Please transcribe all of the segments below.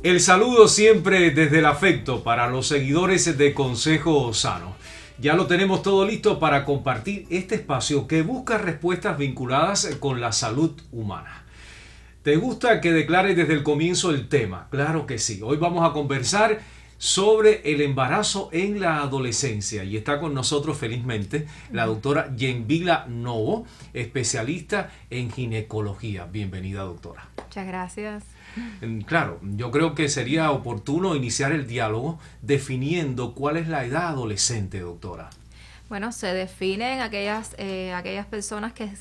El saludo siempre desde el afecto para los seguidores de Consejo Sano. Ya lo tenemos todo listo para compartir este espacio que busca respuestas vinculadas con la salud humana. ¿Te gusta que declare desde el comienzo el tema? Claro que sí. Hoy vamos a conversar sobre el embarazo en la adolescencia y está con nosotros felizmente la doctora Yenvila Novo, especialista en ginecología. Bienvenida, doctora. Muchas gracias. Claro, yo creo que sería oportuno iniciar el diálogo definiendo cuál es la edad adolescente, doctora. Bueno, se definen aquellas personas que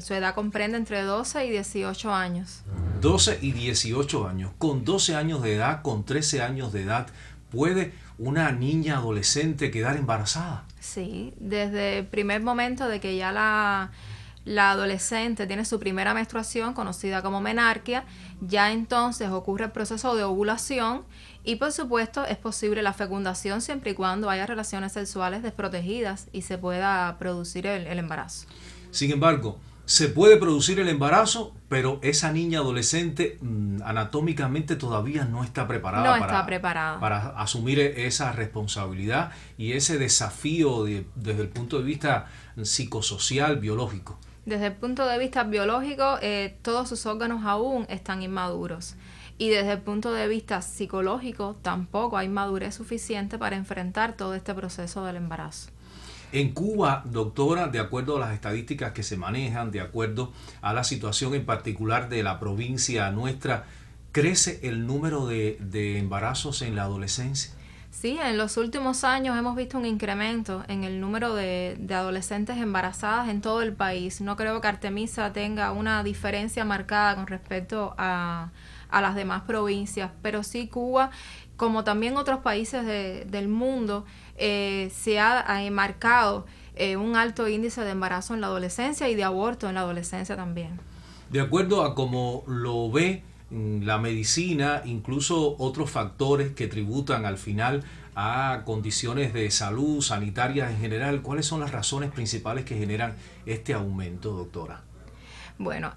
su edad comprende entre 12 y 18 años. 12 y 18 años. Con 12 años de edad, con 13 años de edad, ¿puede una niña adolescente quedar embarazada? Sí, desde el primer momento de que ya la adolescente tiene su primera menstruación, conocida como menarquia, ya entonces ocurre el proceso de ovulación y por supuesto es posible la fecundación siempre y cuando haya relaciones sexuales desprotegidas y se pueda producir el embarazo. Sin embargo, se puede producir el embarazo, pero esa niña adolescente anatómicamente todavía no está preparada, para asumir esa responsabilidad y ese desafío desde el punto de vista psicosocial, biológico. Desde el punto de vista biológico, todos sus órganos aún están inmaduros. Y desde el punto de vista psicológico, tampoco hay madurez suficiente para enfrentar todo este proceso del embarazo. En Cuba, doctora, de acuerdo a las estadísticas que se manejan, de acuerdo a la situación en particular de la provincia nuestra, ¿crece el número de embarazos en la adolescencia? Sí, en los últimos años hemos visto un incremento en el número de adolescentes embarazadas en todo el país. No creo que Artemisa tenga una diferencia marcada con respecto a las demás provincias, pero sí Cuba, como también otros países del mundo, se ha marcado un alto índice de embarazo en la adolescencia y de aborto en la adolescencia también. De acuerdo a cómo lo ve la medicina, incluso otros factores que tributan al final a condiciones de salud, sanitarias en general, ¿cuáles son las razones principales que generan este aumento, doctora? Bueno,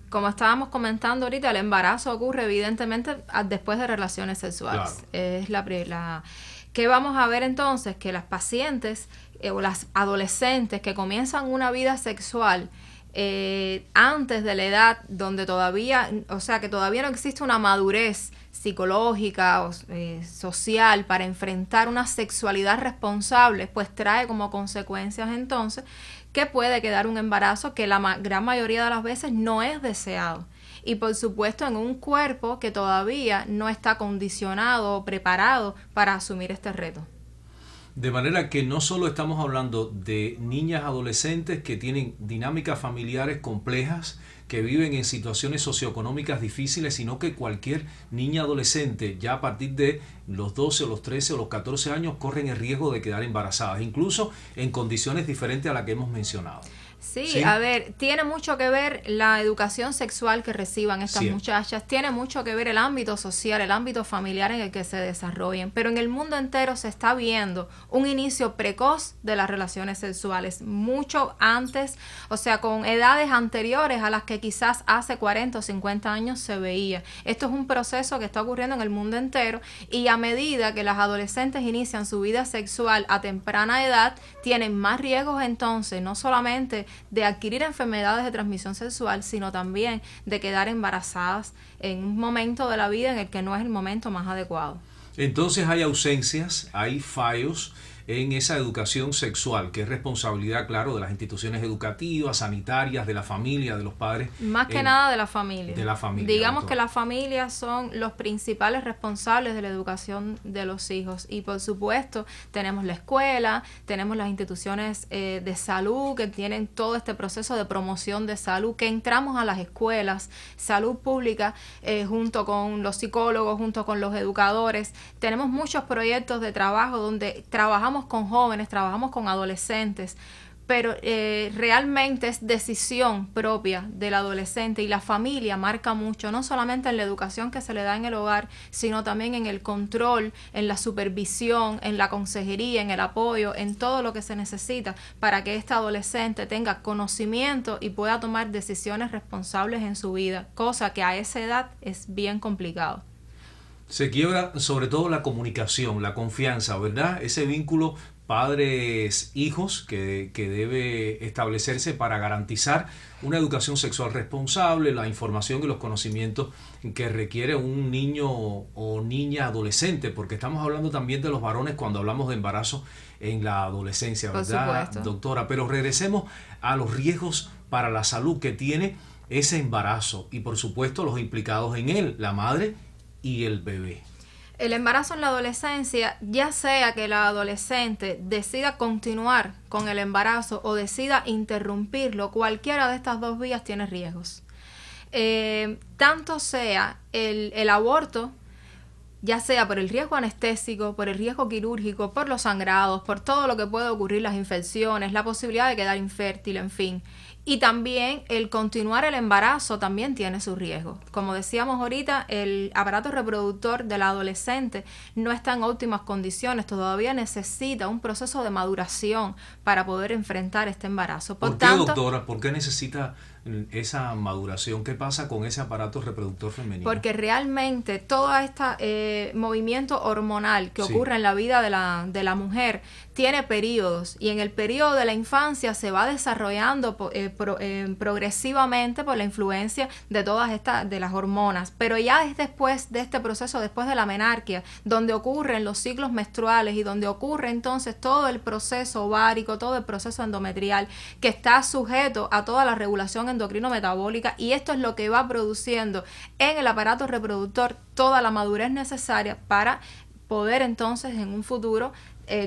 como estábamos comentando ahorita, el embarazo ocurre evidentemente después de relaciones sexuales. Claro. ¿Qué vamos a ver entonces? Que las pacientes o las adolescentes que comienzan una vida sexual antes de la edad donde todavía no existe una madurez psicológica o social para enfrentar una sexualidad responsable, pues trae como consecuencias entonces que puede quedar un embarazo que la gran mayoría de las veces no es deseado. Y por supuesto en un cuerpo que todavía no está condicionado o preparado para asumir este reto. De manera que no solo estamos hablando de niñas adolescentes que tienen dinámicas familiares complejas, que viven en situaciones socioeconómicas difíciles, sino que cualquier niña adolescente ya a partir de los 12 o los 13 o los 14 años corren el riesgo de quedar embarazadas, incluso en condiciones diferentes a las que hemos mencionado. Sí, a ver, tiene mucho que ver la educación sexual que reciban estas muchachas, tiene mucho que ver el ámbito social, el ámbito familiar en el que se desarrollen, pero en el mundo entero se está viendo un inicio precoz de las relaciones sexuales, mucho antes, o sea, con edades anteriores a las que quizás hace 40 o 50 años se veía. Esto es un proceso que está ocurriendo en el mundo entero y a medida que las adolescentes inician su vida sexual a temprana edad, tienen más riesgos entonces, no solamente de adquirir enfermedades de transmisión sexual, sino también de quedar embarazadas en un momento de la vida en el que no es el momento más adecuado. Entonces hay ausencias, hay fallos en esa educación sexual, que es responsabilidad, claro, de las instituciones educativas, sanitarias, de la familia, de los padres. Más que nada de la familia. De la familia. Digamos que las familias son los principales responsables de la educación de los hijos. Y por supuesto, tenemos la escuela, tenemos las instituciones de salud que tienen todo este proceso de promoción de salud, que entramos a las escuelas, salud pública, junto con los psicólogos, junto con los educadores. Tenemos muchos proyectos de trabajo donde trabajamos con jóvenes, trabajamos con adolescentes, pero realmente es decisión propia del adolescente y la familia marca mucho, no solamente en la educación que se le da en el hogar, sino también en el control, en la supervisión, en la consejería, en el apoyo, en todo lo que se necesita para que este adolescente tenga conocimiento y pueda tomar decisiones responsables en su vida, cosa que a esa edad es bien complicado. Se quiebra sobre todo la comunicación, la confianza, ¿verdad? Ese vínculo padres-hijos que debe establecerse para garantizar una educación sexual responsable, la información y los conocimientos que requiere un niño o niña adolescente, porque estamos hablando también de los varones cuando hablamos de embarazo en la adolescencia, ¿verdad, doctora? Pero regresemos a los riesgos para la salud que tiene ese embarazo y por supuesto los implicados en él, la madre y el bebé. El embarazo en la adolescencia, ya sea que la adolescente decida continuar con el embarazo o decida interrumpirlo, cualquiera de estas dos vías tiene riesgos. Tanto sea el aborto, ya sea por el riesgo anestésico, por el riesgo quirúrgico, por los sangrados, por todo lo que puede ocurrir, las infecciones, la posibilidad de quedar infértil, en fin. Y también el continuar el embarazo también tiene su riesgo. Como decíamos ahorita, el aparato reproductor del adolescente no está en óptimas condiciones, todavía necesita un proceso de maduración para poder enfrentar este embarazo. ¿Por qué, doctora? ¿Por qué necesita esa maduración? ¿Qué pasa con ese aparato reproductor femenino? Porque realmente todo este movimiento hormonal que ocurre en la vida de la mujer tiene periodos, y en el periodo de la infancia se va desarrollando progresivamente por la influencia de todas estas, de las hormonas, pero ya es después de este proceso, después de la menarquia, donde ocurren los ciclos menstruales y donde ocurre entonces todo el proceso ovárico, todo el proceso endometrial, que está sujeto a toda la regulación endocrino-metabólica, y esto es lo que va produciendo en el aparato reproductor toda la madurez necesaria para poder entonces en un futuro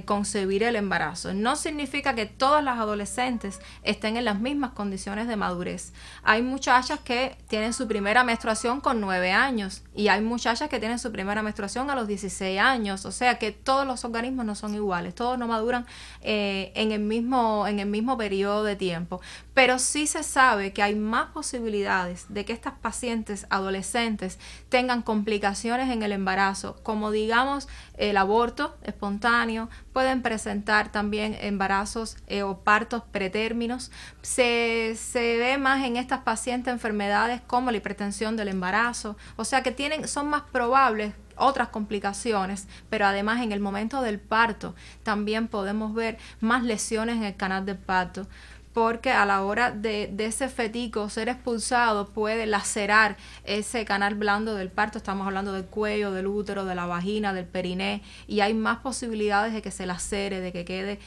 concebir el embarazo. No significa que todas las adolescentes estén en las mismas condiciones de madurez. Hay muchachas que tienen su primera menstruación con 9 años y hay muchachas que tienen su primera menstruación a los 16 años. O sea que todos los organismos no son iguales, todos no maduran en el mismo periodo de tiempo. Pero sí se sabe que hay más posibilidades de que estas pacientes adolescentes tengan complicaciones en el embarazo, como digamos el aborto espontáneo. Pueden presentar también embarazos o partos pretérminos. Se ve más en estas pacientes enfermedades como la hipertensión del embarazo. O sea que son más probables otras complicaciones, pero además en el momento del parto también podemos ver más lesiones en el canal del parto, porque a la hora de ese fetico ser expulsado puede lacerar ese canal blando del parto. Estamos hablando del cuello, del útero, de la vagina, del periné, y hay más posibilidades de que se lacere, de que quede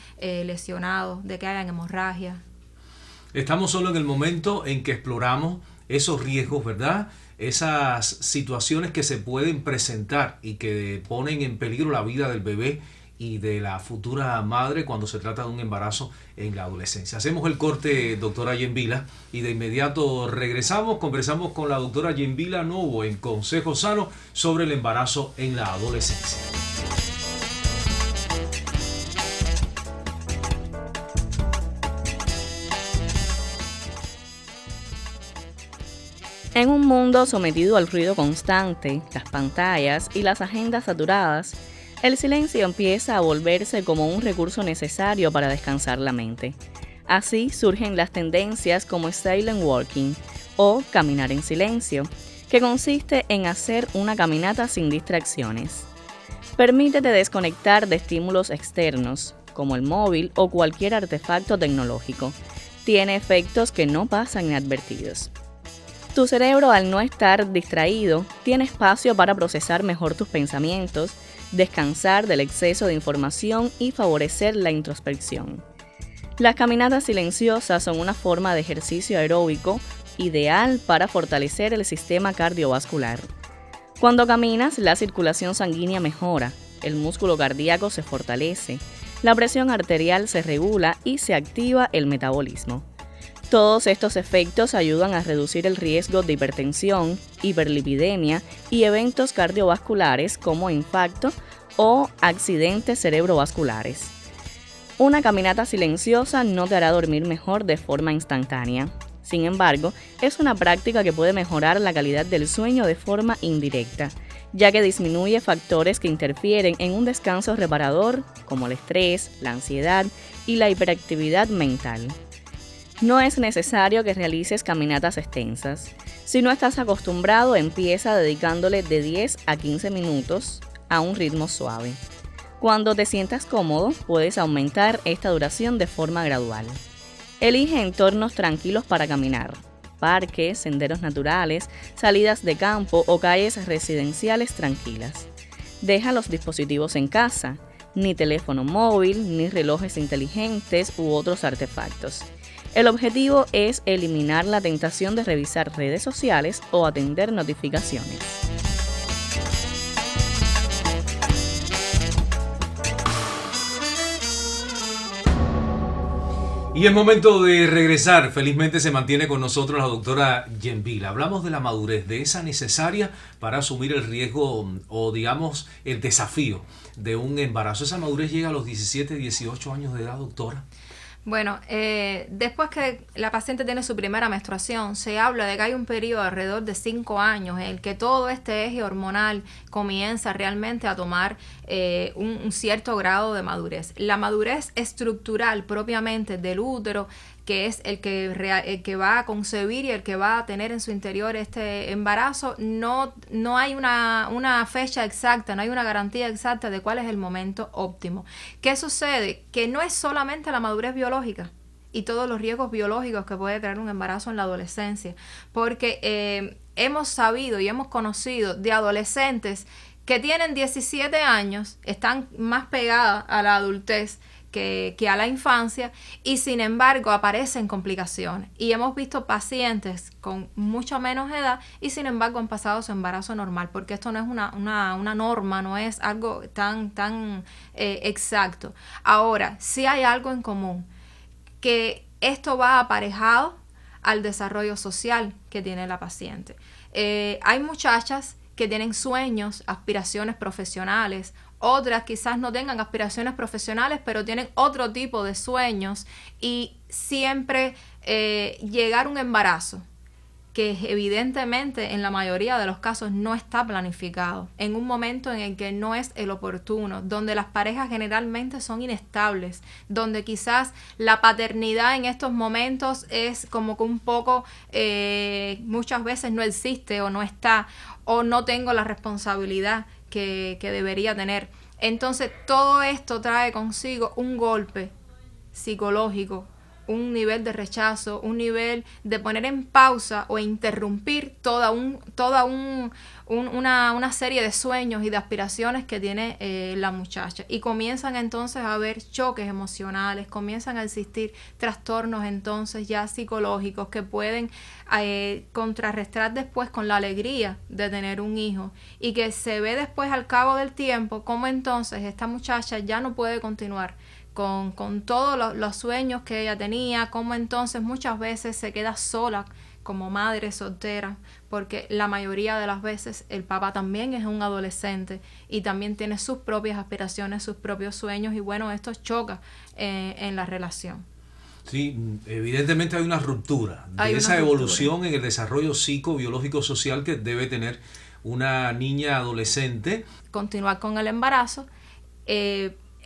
lesionado, de que hayan hemorragia. Estamos solo en el momento en que exploramos esos riesgos, ¿verdad? Esas situaciones que se pueden presentar y que ponen en peligro la vida del bebé y de la futura madre cuando se trata de un embarazo en la adolescencia. Hacemos el corte, doctora Yenvila, y de inmediato regresamos, conversamos con la doctora Yenvila Novo en Consejo Sano sobre el embarazo en la adolescencia. En un mundo sometido al ruido constante, las pantallas y las agendas saturadas, el silencio empieza a volverse como un recurso necesario para descansar la mente. Así surgen las tendencias como silent walking o caminar en silencio, que consiste en hacer una caminata sin distracciones. Permítete desconectar de estímulos externos, como el móvil o cualquier artefacto tecnológico. Tiene efectos que no pasan inadvertidos. Tu cerebro, al no estar distraído, tiene espacio para procesar mejor tus pensamientos, descansar del exceso de información y favorecer la introspección. Las caminatas silenciosas son una forma de ejercicio aeróbico ideal para fortalecer el sistema cardiovascular. Cuando caminas, la circulación sanguínea mejora, el músculo cardíaco se fortalece, la presión arterial se regula y se activa el metabolismo. Todos estos efectos ayudan a reducir el riesgo de hipertensión, hiperlipidemia y eventos cardiovasculares como infarto o accidentes cerebrovasculares. Una caminata silenciosa no te hará dormir mejor de forma instantánea. Sin embargo, es una práctica que puede mejorar la calidad del sueño de forma indirecta, ya que disminuye factores que interfieren en un descanso reparador, como el estrés, la ansiedad y la hiperactividad mental. No es necesario que realices caminatas extensas. Si no estás acostumbrado, empieza dedicándole de 10 a 15 minutos a un ritmo suave. Cuando te sientas cómodo, puedes aumentar esta duración de forma gradual. Elige entornos tranquilos para caminar, parques, senderos naturales, salidas de campo o calles residenciales tranquilas. Deja los dispositivos en casa, ni teléfono móvil, ni relojes inteligentes u otros artefactos. El objetivo es eliminar la tentación de revisar redes sociales o atender notificaciones. Y es momento de regresar. Felizmente se mantiene con nosotros la doctora Yenvila. Hablamos de la madurez, de esa necesaria para asumir el riesgo o digamos el desafío de un embarazo. ¿Esa madurez llega a los 17, 18 años de edad, doctora? Bueno, después que la paciente tiene su primera menstruación, se habla de que hay un periodo alrededor de 5 años en el que todo este eje hormonal comienza realmente a tomar un cierto grado de madurez. La madurez estructural propiamente del útero, que es el que va a concebir y el que va a tener en su interior este embarazo, no hay una fecha exacta, no hay una garantía exacta de cuál es el momento óptimo. ¿Qué sucede? Que no es solamente la madurez biológica y todos los riesgos biológicos que puede traer un embarazo en la adolescencia, porque hemos sabido y hemos conocido de adolescentes que tienen 17 años, están más pegadas a la adultez que a la infancia, y sin embargo aparecen complicaciones. Y hemos visto pacientes con mucha menos edad y sin embargo han pasado su embarazo normal, porque esto no es una norma, no es algo tan exacto. Ahora, sí hay algo en común, que esto va aparejado al desarrollo social que tiene la paciente. Hay muchachas que tienen sueños, aspiraciones profesionales. Otras quizás no tengan aspiraciones profesionales, pero tienen otro tipo de sueños, y siempre llegar a un embarazo que evidentemente en la mayoría de los casos no está planificado, en un momento en el que no es el oportuno, donde las parejas generalmente son inestables, donde quizás la paternidad en estos momentos es como que un poco, muchas veces no existe o no está, o no tengo la responsabilidad que debería tener. Entonces todo esto trae consigo un golpe psicológico, un nivel de rechazo, un nivel de poner en pausa o interrumpir toda una serie de sueños y de aspiraciones que tiene la muchacha. Y comienzan entonces a haber choques emocionales, comienzan a existir trastornos entonces ya psicológicos que pueden contrarrestar después con la alegría de tener un hijo, y que se ve después al cabo del tiempo como entonces esta muchacha ya no puede continuar con todos los sueños que ella tenía, como entonces muchas veces se queda sola como madre soltera, porque la mayoría de las veces el papá también es un adolescente y también tiene sus propias aspiraciones, sus propios sueños, y bueno, esto choca en la relación. Sí, evidentemente hay una ruptura de esa evolución en el desarrollo psicobiológico social que debe tener una niña adolescente. Continuar con el embarazo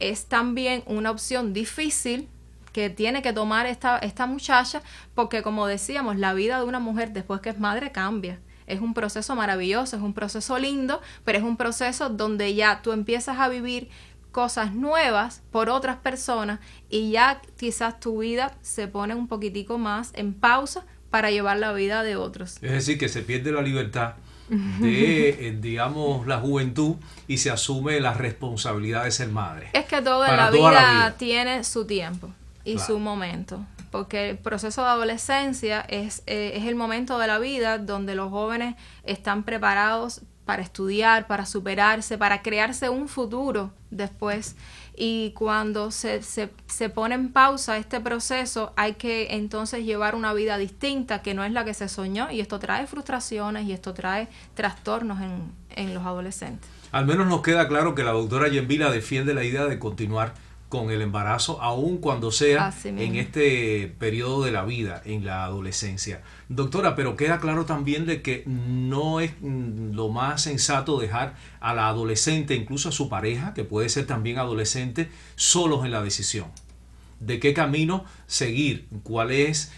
es también una opción difícil que tiene que tomar esta muchacha, porque como decíamos, la vida de una mujer después que es madre cambia. Es un proceso maravilloso, es un proceso lindo, pero es un proceso donde ya tú empiezas a vivir cosas nuevas por otras personas y ya quizás tu vida se pone un poquitico más en pausa para llevar la vida de otros. Es decir, que se pierde la libertad de, digamos, la juventud y se asume la responsabilidad de ser madre. Es que todo en la vida tiene su tiempo y claro, su momento, porque el proceso de adolescencia es el momento de la vida donde los jóvenes están preparados para estudiar, para superarse, para crearse un futuro después. Y cuando se pone en pausa este proceso, hay que entonces llevar una vida distinta, que no es la que se soñó, y esto trae frustraciones y esto trae trastornos en los adolescentes. Al menos nos queda claro que la doctora Yenvila defiende la idea de continuar con el embarazo, aun cuando sea en este periodo de la vida, en la adolescencia. Doctora, pero queda claro también de que no es lo más sensato dejar a la adolescente, incluso a su pareja, que puede ser también adolescente, solos en la decisión. de qué camino seguir, cuál es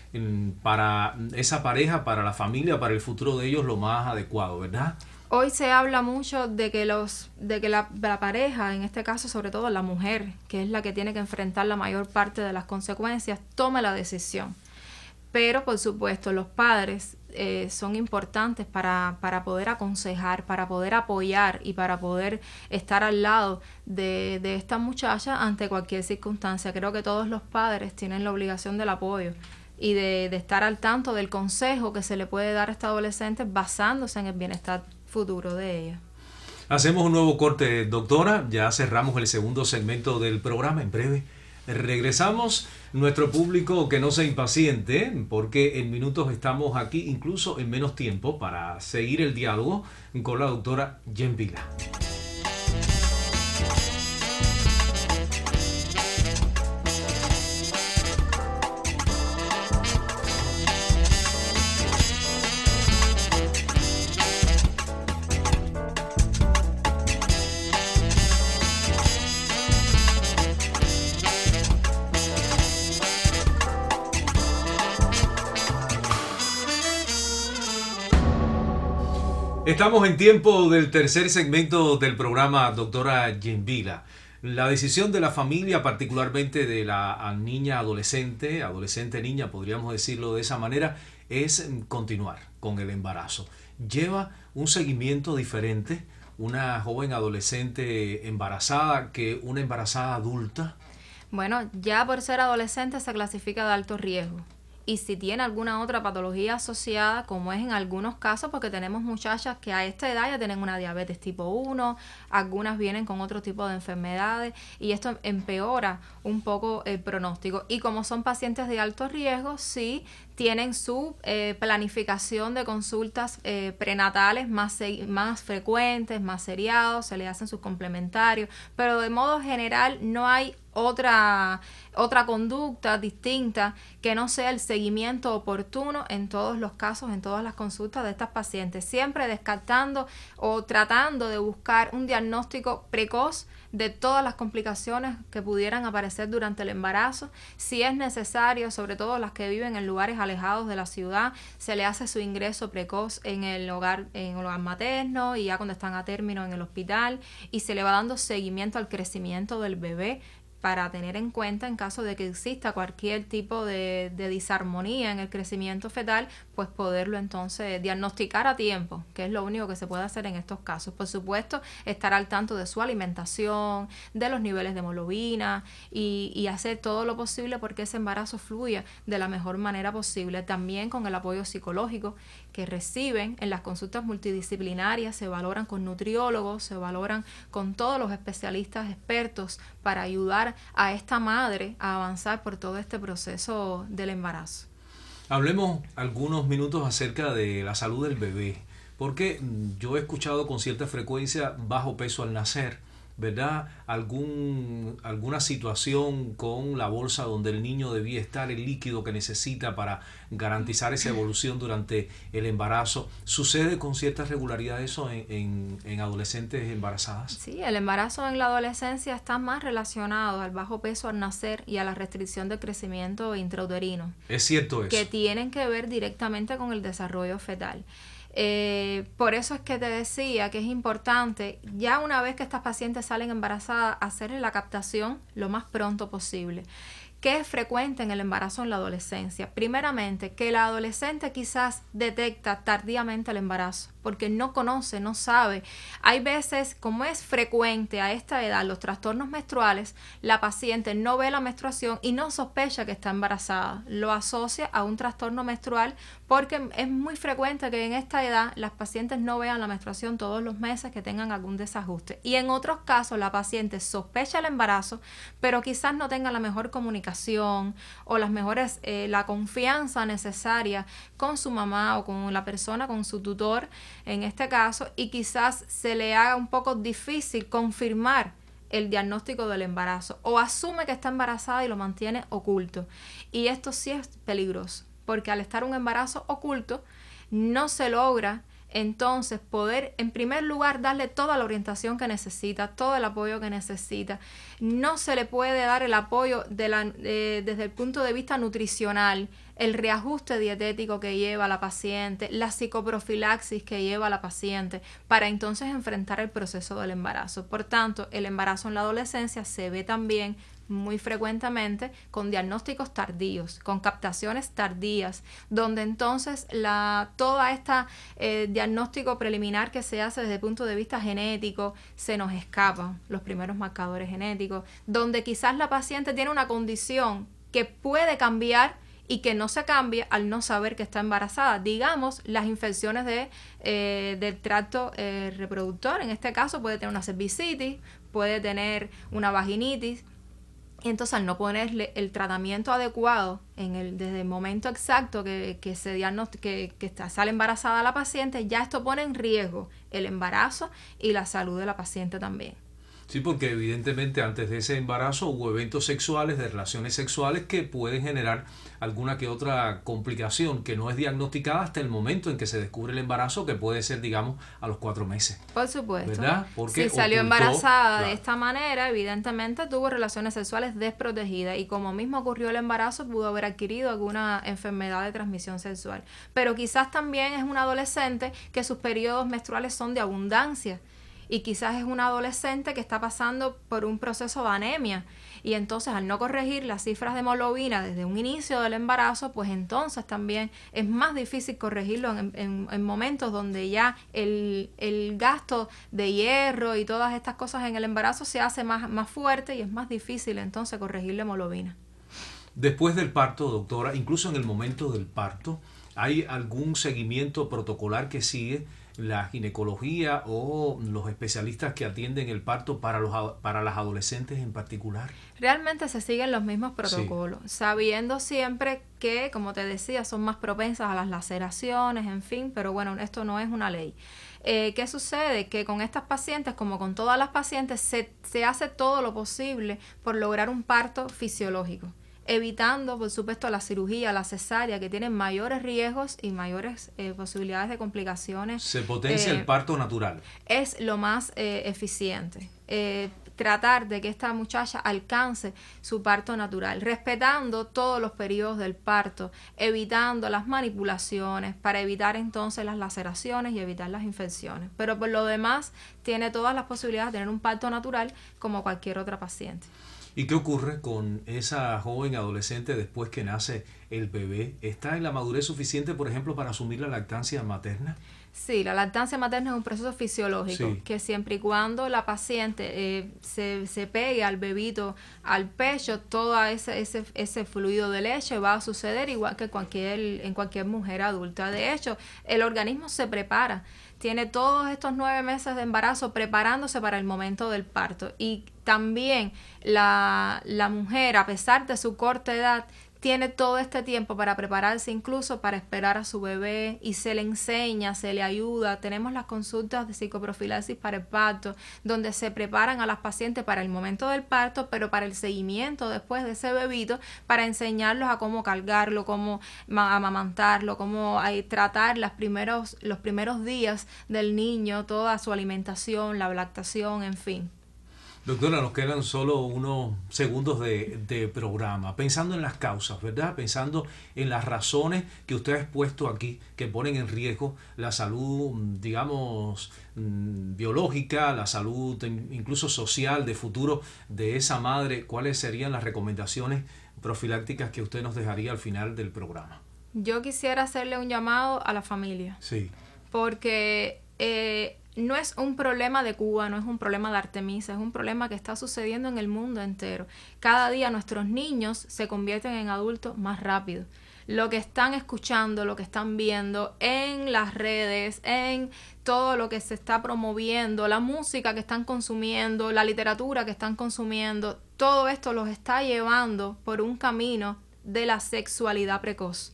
para esa pareja, para la familia, para el futuro de ellos lo más adecuado, ¿verdad? Hoy se habla mucho de que la pareja, en este caso sobre todo la mujer, que es la que tiene que enfrentar la mayor parte de las consecuencias, tome la decisión. Pero, por supuesto, los padres son importantes para poder aconsejar, para poder apoyar y para poder estar al lado de esta muchacha ante cualquier circunstancia. Creo que todos los padres tienen la obligación del apoyo y de estar al tanto del consejo que se le puede dar a esta adolescente basándose en el bienestar futuro de ella. Hacemos un nuevo corte, doctora. Ya cerramos el segundo segmento del programa. En breve regresamos. Nuestro público que no se impaciente, porque en minutos estamos aquí, incluso en menos tiempo, para seguir el diálogo con la doctora Jen Vila. Estamos en tiempo del tercer segmento del programa, doctora Jen Vila. La decisión de la familia, particularmente de la niña adolescente niña, podríamos decirlo de esa manera, es continuar con el embarazo. Lleva un seguimiento diferente una joven adolescente embarazada que una embarazada adulta. Bueno, ya por ser adolescente se clasifica de alto riesgo. Y si tiene alguna otra patología asociada, como es en algunos casos, porque tenemos muchachas que a esta edad ya tienen una diabetes tipo 1, algunas vienen con otro tipo de enfermedades y esto empeora un poco el pronóstico. Y como son pacientes de alto riesgo, sí tienen su planificación de consultas prenatales más frecuentes, más seriados, se le hacen sus complementarios, pero de modo general no hay otra conducta distinta que no sea el seguimiento oportuno en todos los casos, en todas las consultas de estas pacientes, siempre descartando o tratando de buscar un diagnóstico precoz de todas las complicaciones que pudieran aparecer durante el embarazo. Si es necesario, sobre todo las que viven en lugares alejados de la ciudad, se le hace su ingreso precoz en el hogar materno y ya cuando están a término en el hospital, y se le va dando seguimiento al crecimiento del bebé, para tener en cuenta en caso de que exista cualquier tipo de disarmonía en el crecimiento fetal, pues poderlo entonces diagnosticar a tiempo, que es lo único que se puede hacer en estos casos. Por supuesto, estar al tanto de su alimentación, de los niveles de hemoglobina y hacer todo lo posible porque ese embarazo fluya de la mejor manera posible. También con el apoyo psicológico que reciben en las consultas multidisciplinarias, se valoran con nutriólogos, se valoran con todos los especialistas expertos para ayudar a esta madre a avanzar por todo este proceso del embarazo. Hablemos algunos minutos acerca de la salud del bebé, porque yo he escuchado con cierta frecuencia bajo peso al nacer, ¿verdad? Alguna situación con la bolsa donde el niño debía estar, el líquido que necesita para garantizar esa evolución durante el embarazo. ¿Sucede con cierta regularidad eso en adolescentes embarazadas? Sí, el embarazo en la adolescencia está más relacionado al bajo peso al nacer y a la restricción del crecimiento intrauterino. ¿Es cierto eso? Que tienen que ver directamente con el desarrollo fetal. Por eso es que te decía que es importante, ya una vez que estas pacientes salen embarazadas, hacerle la captación lo más pronto posible. ¿Qué es frecuente en el embarazo en la adolescencia? Primeramente, que la adolescente quizás detecta tardíamente el embarazo, porque no conoce, no sabe. Hay veces, como es frecuente a esta edad los trastornos menstruales, la paciente no ve la menstruación y no sospecha que está embarazada. Lo asocia a un trastorno menstrual porque es muy frecuente que en esta edad las pacientes no vean la menstruación todos los meses, que tengan algún desajuste. Y en otros casos la paciente sospecha el embarazo, pero quizás no tenga la mejor comunicación o las mejores, la confianza necesaria con su mamá o con la persona, con su tutor en este caso, y quizás se le haga un poco difícil confirmar el diagnóstico del embarazo o asume que está embarazada y lo mantiene oculto. Y esto sí es peligroso, porque al estar un embarazo oculto no se logra entonces poder en primer lugar darle toda la orientación que necesita, todo el apoyo que necesita. No se le puede dar el apoyo desde el punto de vista nutricional, el reajuste dietético que lleva la paciente, la psicoprofilaxis que lleva la paciente para entonces enfrentar el proceso del embarazo. Por tanto, el embarazo en la adolescencia se ve también muy frecuentemente con diagnósticos tardíos, con captaciones tardías, donde entonces todo este diagnóstico preliminar que se hace desde el punto de vista genético se nos escapan los primeros marcadores genéticos, donde quizás la paciente tiene una condición que puede cambiar y que no se cambia al no saber que está embarazada. Digamos, las infecciones del tracto reproductor, en este caso puede tener una cervicitis, puede tener una vaginitis. Y entonces al no ponerle el tratamiento adecuado desde el momento exacto que se diagnostica, que sale embarazada la paciente, ya esto pone en riesgo el embarazo y la salud de la paciente también. Sí, porque evidentemente antes de ese embarazo hubo eventos sexuales, de relaciones sexuales que pueden generar alguna que otra complicación que no es diagnosticada hasta el momento en que se descubre el embarazo, que puede ser, digamos, a los 4 meses. Por supuesto. ¿Verdad? Porque si salió embarazada claro, de esta manera, evidentemente tuvo relaciones sexuales desprotegidas y como mismo ocurrió el embarazo, pudo haber adquirido alguna enfermedad de transmisión sexual. Pero quizás también es un adolescente que sus periodos menstruales son de abundancia. Y quizás es un adolescente que está pasando por un proceso de anemia y entonces al no corregir las cifras de hemoglobina desde un inicio del embarazo, pues entonces también es más difícil corregirlo en momentos donde ya el gasto de hierro y todas estas cosas en el embarazo se hace más fuerte y es más difícil entonces corregir la hemoglobina. Después del parto, doctora, incluso en el momento del parto, ¿hay algún seguimiento protocolar que sigue la ginecología o los especialistas que atienden el parto para las adolescentes en particular? Realmente se siguen los mismos protocolos, sí, sabiendo siempre que, como te decía, son más propensas a las laceraciones, en fin, pero bueno, esto no es una ley. ¿Qué sucede? Que con estas pacientes, como con todas las pacientes, se hace todo lo posible por lograr un parto fisiológico, evitando, por supuesto, la cirugía, la cesárea, que tienen mayores riesgos y mayores posibilidades de complicaciones. Se potencia el parto natural. Es lo más eficiente. Tratar de que esta muchacha alcance su parto natural, respetando todos los periodos del parto, evitando las manipulaciones, para evitar entonces las laceraciones y evitar las infecciones. Pero por lo demás, tiene todas las posibilidades de tener un parto natural como cualquier otra paciente. ¿Y qué ocurre con esa joven adolescente después que nace el bebé? ¿Está en la madurez suficiente, por ejemplo, para asumir la lactancia materna? Sí, la lactancia materna es un proceso fisiológico, sí, que siempre y cuando la paciente se pegue al bebito al pecho, todo ese fluido de leche va a suceder igual que en cualquier mujer adulta. De hecho, el organismo se prepara, tiene todos estos 9 meses de embarazo preparándose para el momento del parto. Y también la mujer, a pesar de su corta edad, tiene todo este tiempo para prepararse, incluso para esperar a su bebé, y se le enseña, se le ayuda. Tenemos las consultas de psicoprofilaxis para el parto, donde se preparan a las pacientes para el momento del parto, pero para el seguimiento después de ese bebito, para enseñarlos a cómo cargarlo, cómo amamantarlo, cómo tratar los primeros días del niño, toda su alimentación, la lactación, en fin. Doctora, nos quedan solo unos segundos de programa. Pensando en las causas, ¿verdad? Pensando en las razones que usted ha expuesto aquí, que ponen en riesgo la salud, digamos, biológica, la salud incluso social de futuro de esa madre. ¿Cuáles serían las recomendaciones profilácticas que usted nos dejaría al final del programa? Yo quisiera hacerle un llamado a la familia. Sí. Porque no es un problema de Cuba, no es un problema de Artemisa, es un problema que está sucediendo en el mundo entero. Cada día nuestros niños se convierten en adultos más rápido. Lo que están escuchando, lo que están viendo en las redes, en todo lo que se está promoviendo, la música que están consumiendo, la literatura que están consumiendo, todo esto los está llevando por un camino de la sexualidad precoz.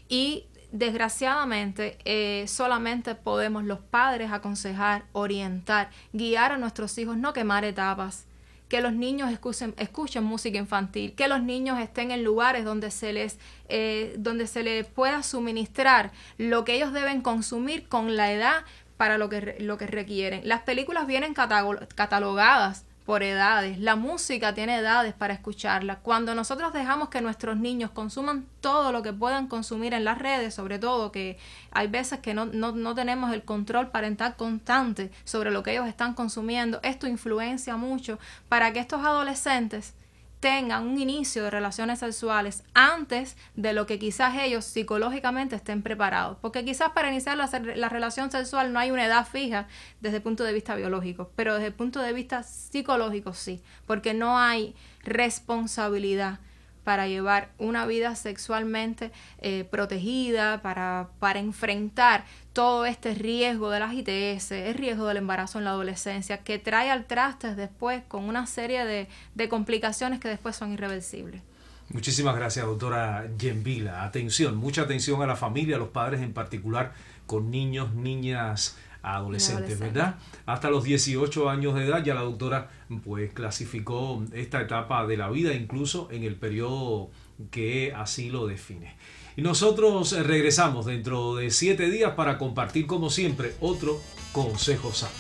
Y desgraciadamente, solamente podemos los padres aconsejar, orientar, guiar a nuestros hijos, no quemar etapas, que los niños escuchen música infantil, que los niños estén en lugares donde se les pueda suministrar lo que ellos deben consumir con la edad para lo que requieren. Las películas vienen catalogadas por edades, la música tiene edades para escucharla. Cuando nosotros dejamos que nuestros niños consuman todo lo que puedan consumir en las redes, sobre todo que hay veces que no tenemos el control parental constante sobre lo que ellos están consumiendo, esto influencia mucho para que estos adolescentes tengan un inicio de relaciones sexuales antes de lo que quizás ellos psicológicamente estén preparados. Porque quizás para iniciar la relación sexual no hay una edad fija desde el punto de vista biológico, pero desde el punto de vista psicológico sí, porque no hay responsabilidad para llevar una vida sexualmente protegida, para enfrentar todo este riesgo de las ITS, el riesgo del embarazo en la adolescencia, que trae al traste después con una serie de complicaciones que después son irreversibles. Muchísimas gracias, doctora Genvila. Atención, mucha atención a la familia, a los padres en particular, con niños, niñas, adolescentes, ¿verdad? Hasta los 18 años de edad ya la doctora pues clasificó esta etapa de la vida, incluso en el periodo que así lo define. Y nosotros regresamos dentro de 7 días para compartir, como siempre, otro consejo sano.